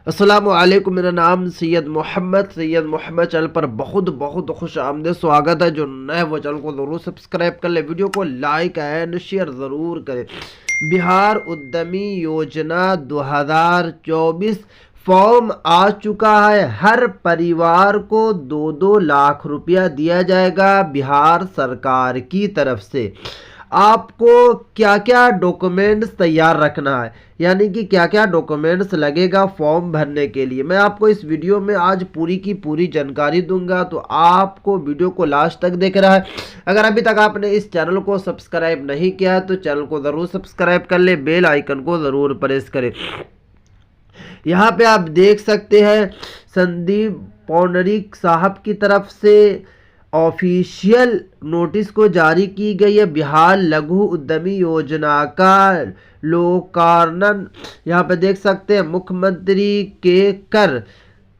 अस्सलामु अलैकुम। मेरा नाम सैयद मोहम्मद चैनल पर बहुत बहुत खुश आमदीद स्वागत है। जो नए वो चैनल को ज़रूर सब्सक्राइब कर ले, वीडियो को लाइक एंड शेयर ज़रूर करें। बिहार उद्यमी योजना 2024 फॉर्म आ चुका है। हर परिवार को 2-2 लाख रुपया दिया जाएगा बिहार सरकार की तरफ से। आपको क्या क्या डॉक्यूमेंट्स तैयार रखना है, यानी कि क्या क्या डॉक्यूमेंट्स लगेगा फॉर्म भरने के लिए, मैं आपको इस वीडियो में आज पूरी की पूरी जानकारी दूंगा। तो आपको वीडियो को लास्ट तक देख रहा है। अगर अभी तक आपने इस चैनल को सब्सक्राइब नहीं किया है तो चैनल को ज़रूर सब्सक्राइब कर ले, बेल आइकन को ज़रूर प्रेस करें। यहाँ पे आप देख सकते हैं संदीप पौंडरिक साहब की तरफ से ऑफिशियल नोटिस को जारी की गई है। बिहार लघु उद्यमी योजना का लोकार्पण यहाँ पे देख सकते हैं मुख्यमंत्री के कर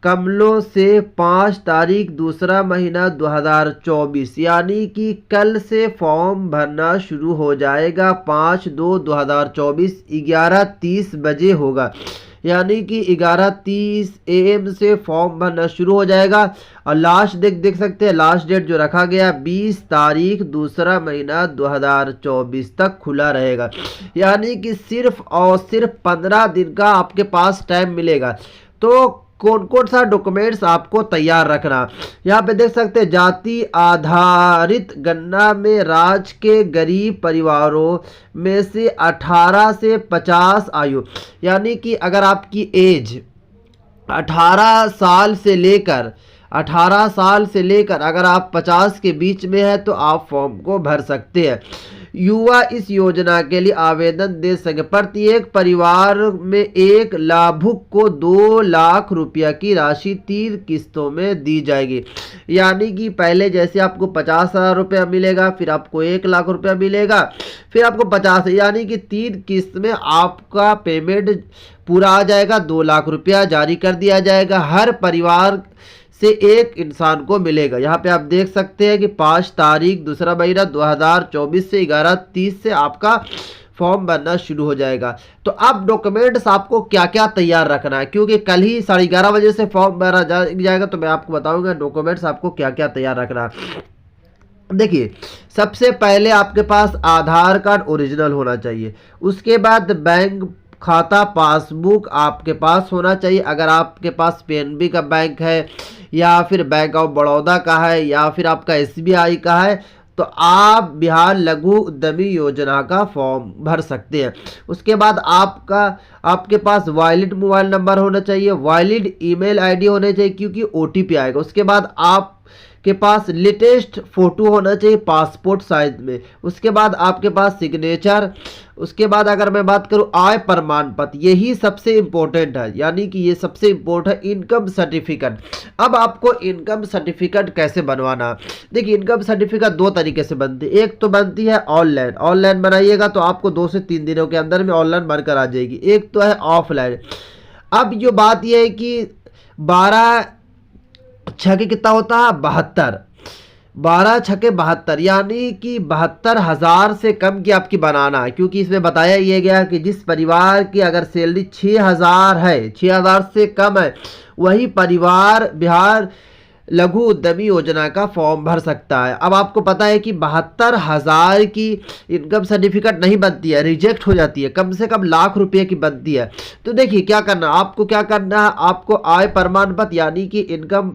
कमलों से 5 तारीख दूसरा महीना 2024, यानी कि कल से फॉर्म भरना शुरू हो जाएगा। 5/2/2024 11:30 बजे होगा, यानी कि 11:30 AM से फॉर्म भरना शुरू हो जाएगा। और लास्ट देख सकते हैं, लास्ट डेट जो रखा गया 20 तारीख दूसरा महीना 2024 तक खुला रहेगा, यानी कि सिर्फ और सिर्फ 15 दिन का आपके पास टाइम मिलेगा। तो कौन कौन सा डॉक्यूमेंट्स आपको तैयार रखना, यहाँ पे देख सकते हैं जाति आधारित गणना में राज्य के गरीब परिवारों में से 18 से 50 आयु, यानी कि अगर आपकी एज 18 साल से लेकर अगर आप 50 के बीच में है तो आप फॉर्म को भर सकते हैं। युवा इस योजना के लिए आवेदन दे सके। प्रत्येक परिवार में एक लाभुक को 2 लाख रुपया की राशि 3 किस्तों में दी जाएगी, यानी कि पहले जैसे आपको 50,000 रुपया मिलेगा, फिर आपको 1 लाख रुपया मिलेगा, फिर आपको 50, यानी कि 3 किस्त में आपका पेमेंट पूरा आ जाएगा। 2 लाख रुपया जारी कर दिया जाएगा। हर परिवार से एक इंसान को मिलेगा। यहाँ पे आप देख सकते हैं कि 5 तारीख दूसरा महीना 2024 से 11:30 से आपका फॉर्म भरना शुरू हो जाएगा। तो अब डॉक्यूमेंट्स आपको क्या क्या तैयार रखना है, क्योंकि कल ही 11:30 बजे से फॉर्म भरा जाएगा, तो मैं आपको बताऊंगा डॉक्यूमेंट्स आपको क्या क्या तैयार रखना है। देखिए, सबसे पहले आपके पास आधार कार्ड ओरिजिनल होना चाहिए। उसके बाद बैंक खाता पासबुक आपके पास होना चाहिए। अगर आपके पास पीएनबी का बैंक है या फिर बैंक ऑफ बड़ौदा का है या फिर आपका एसबीआई का है तो आप बिहार लघु उद्यमी योजना का फॉर्म भर सकते हैं। उसके बाद आपके पास वैलिड मोबाइल नंबर होना चाहिए, वैलिड ईमेल आईडी होने चाहिए, क्योंकि ओटीपी आएगा। उसके बाद आप के पास लेटेस्ट फोटो होना चाहिए पासपोर्ट साइज में। उसके बाद आपके पास सिग्नेचर। उसके बाद अगर मैं बात करूं आय प्रमाण पत्र, यही सबसे इम्पोर्टेंट है, यानी कि ये सबसे इम्पोर्टेंट है इनकम सर्टिफिकेट। अब आपको इनकम सर्टिफिकेट कैसे बनवाना, देखिए इनकम सर्टिफिकेट 2 तरीके से बनती है। एक तो बनती है ऑनलाइन बनाइएगा तो आपको 2 से 3 दिनों के अंदर में ऑनलाइन बनकर आ जाएगी। एक तो है ऑफलाइन। अब जो बात यह है कि 12 छके कितना होता है 72, 12 छके 72, यानी कि 72,000 से कम की आपकी बनाना है, क्योंकि इसमें बताया ये गया कि जिस परिवार की अगर सैलरी 6,000 है, 6,000 से कम है, वही परिवार बिहार लघु उद्यमी योजना का फॉर्म भर सकता है। अब आपको पता है कि 72,000 की इनकम सर्टिफिकेट नहीं बनती है, रिजेक्ट हो जाती है, कम से कम लाख रुपए की बनती है। तो देखिए क्या करना, आपको क्या करना है, आपको आय प्रमाण पत्र यानी कि इनकम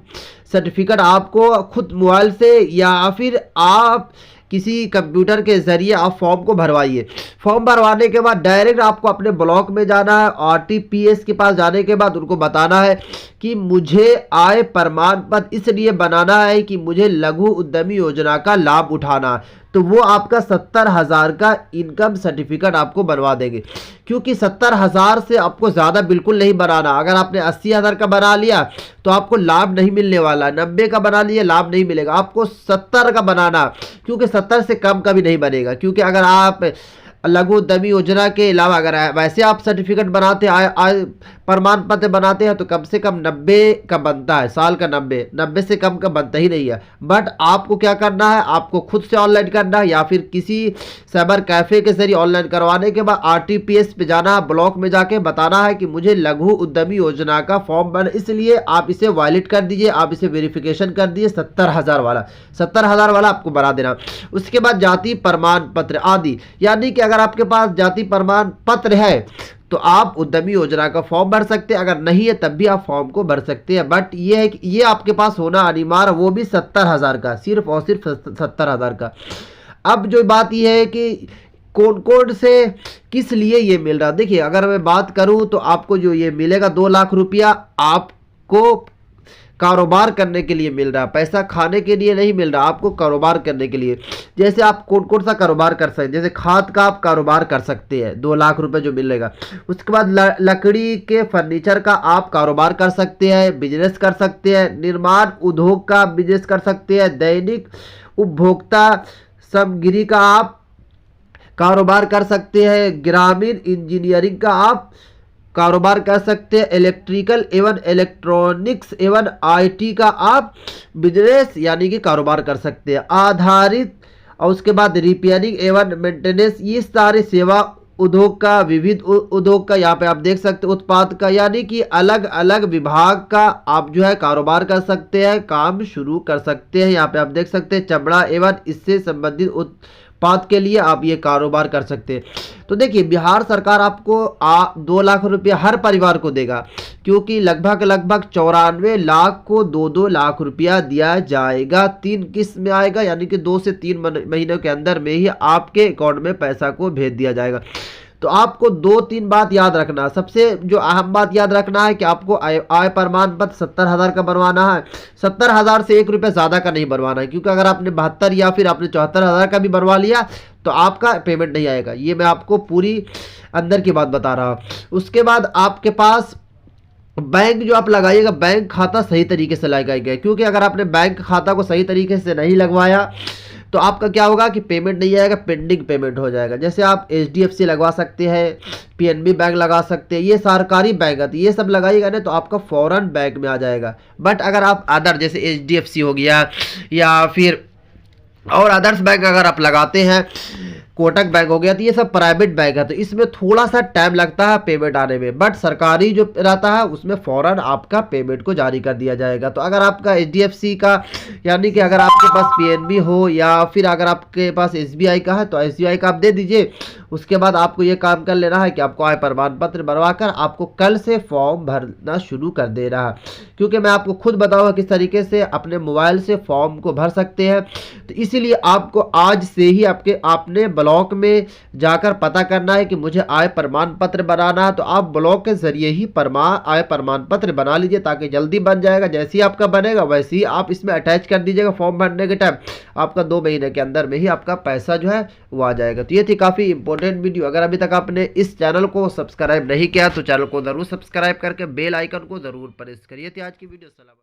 सर्टिफिकेट आपको खुद मोबाइल से या फिर आप किसी कंप्यूटर के जरिए आप फॉर्म को भरवाइए। फॉर्म भरवाने के बाद डायरेक्ट आपको अपने ब्लॉक में जाना है। आरटीपीएस के पास जाने के बाद उनको बताना है कि मुझे आय प्रमाण पत्र इसलिए बनाना है कि मुझे लघु उद्यमी योजना का लाभ उठाना है, तो वो आपका 70,000 का इनकम सर्टिफिकेट आपको बनवा देंगे। क्योंकि 70,000 से आपको ज़्यादा बिल्कुल नहीं बनाना। अगर आपने 80,000 का बना लिया तो आपको लाभ नहीं मिलने वाला, 90 का बना लिया लाभ नहीं मिलेगा, आपको 70 का बनाना, क्योंकि 70 से कम का भी नहीं बनेगा। क्योंकि अगर आप लघु उद्यमी योजना के अलावा अगर वैसे आप सर्टिफिकेट बनाते आय प्रमाण पत्र बनाते हैं तो कम से कम 90 का बनता है, साल का 90 से कम का बनता ही नहीं है। बट आपको क्या करना है, आपको खुद से ऑनलाइन करना है या फिर किसी साइबर कैफे के जरिए ऑनलाइन करवाने के बाद RTPS पे जाना है, ब्लॉक में जाके बताना है कि मुझे लघु उद्यमी योजना का फॉर्म बन, इसलिए आप इसे वैलिड कर दीजिए, आप इसे वेरिफिकेशन कर दीजिए 70,000 वाला, 70,000 वाला आपको बना देना। उसके बाद जाति प्रमाण पत्र आदि, यानी कि अगर आपके पास जाति प्रमाण पत्र है तो आप उद्यमी योजना का फॉर्म भर सकते हैं, अगर नहीं है तब भी आप फॉर्म को भर सकते हैं। बट ये है कि ये आपके पास होना अनिवार्य, वो भी 70,000 का, सिर्फ और सिर्फ 70,000 का। अब जो बात ये है कि कौन कौन से किस लिए ये मिल रहा, देखिए अगर मैं बात करूं तो आपको जो ये मिलेगा 2 लाख रुपया आपको कारोबार करने के लिए मिल रहा है, पैसा खाने के लिए नहीं मिल रहा, आपको कारोबार करने के लिए। जैसे आप कौन कौन सा कारोबार कर सकते हैं, जैसे खाद का आप कारोबार कर सकते हैं, 2 लाख रुपए जो मिलेगा। उसके बाद लकड़ी के फर्नीचर का आप कारोबार कर सकते हैं, बिजनेस कर सकते हैं, निर्माण उद्योग का बिजनेस कर सकते हैं, दैनिक उपभोक्ता सामग्री का आप कारोबार कर सकते हैं, ग्रामीण इंजीनियरिंग का आप कारोबार कर सकते हैं, इलेक्ट्रिकल एवं इलेक्ट्रॉनिक्स एवं IT का आप बिजनेस यानी कि कारोबार कर सकते हैं, आधारित। और उसके बाद रिपेयरिंग एवं मेंटेनेंस, ये सारे सेवा उद्योग का, विविध उद्योग का, यहाँ पे आप देख सकते हैं उत्पाद का, यानी कि अलग अलग विभाग का आप जो है कारोबार कर सकते हैं, काम शुरू कर सकते हैं। यहाँ पे आप देख सकते हैं चमड़ा एवं इससे संबंधित उत्पाद के लिए आप ये कारोबार कर सकते हैं। तो देखिए बिहार सरकार आपको 2 लाख रुपया हर परिवार को देगा, क्योंकि लगभग 94 लाख को 2-2 लाख रुपया दिया जाएगा, 3 किस्त में आएगा, यानी कि 2 से 3 महीनों के अंदर में ही आपके अकाउंट में पैसा को भेज दिया जाएगा। तो आपको 2-3 बात याद रखना, सबसे जो अहम बात याद रखना है कि आपको आय प्रमाण पत्र 70,000 का बनवाना है, 70,000 से 1 रुपया ज़्यादा का नहीं बनवाना है, क्योंकि अगर आपने 72 या फिर आपने 74,000 का भी बनवा लिया तो आपका पेमेंट नहीं आएगा। ये मैं आपको पूरी अंदर की बात बता रहा हूँ। उसके बाद आपके पास बैंक जो आप लगाइएगा, बैंक खाता सही तरीके से लगाइएगा, क्योंकि अगर आपने बैंक खाता को सही तरीके से नहीं लगवाया तो आपका क्या होगा कि पेमेंट नहीं आएगा, पेंडिंग पेमेंट हो जाएगा। जैसे आप HDFC लगवा सकते हैं, PNB बैंक लगा सकते हैं, ये सरकारी बैंक है, ये सब लगाइएगा ना तो आपका फौरन बैंक में आ जाएगा। बट अगर आप अदर जैसे HDFC हो गया या फिर और अदर्स बैंक अगर आप लगाते हैं, कोटक बैंक हो गया, तो ये सब प्राइवेट बैंक है, तो इसमें थोड़ा सा टाइम लगता है पेमेंट आने में। बट सरकारी जो रहता है उसमें फौरन आपका पेमेंट को जारी कर दिया जाएगा। तो अगर आपका HDFC का यानी कि अगर आपके पास PNB हो या फिर अगर आपके पास SBI का है तो SBI का आप दे दीजिए। उसके बाद आपको ये काम कर लेना है कि आपको आय प्रमाण पत्र बनवा कर आपको कल से फॉर्म भरना शुरू कर दे रहा है, क्योंकि मैं आपको खुद बताऊंगा किस तरीके से अपने मोबाइल से फॉर्म को भर सकते हैं। तो इसीलिए आपको आज से ही आपने ब्लॉक में जाकर पता करना है कि मुझे आय प्रमाण पत्र बनाना है, तो आप ब्लॉक के जरिए ही आय प्रमाण पत्र बना लीजिए, ताकि जल्दी बन जाएगा। जैसे ही आपका बनेगा वैसे ही आप इसमें अटैच कर दीजिएगा फॉर्म भरने के टाइम, आपका 2 महीने के अंदर में ही आपका पैसा जो है वो आ जाएगा। तो ये थी काफ़ी इंपॉर्टेंट वीडियो। अगर अभी तक आपने इस चैनल को सब्सक्राइब नहीं किया तो चैनल को जरूर सब्सक्राइब करके बेल आइकन को जरूर प्रेस करिए। थी आज की वीडियो। सलाम।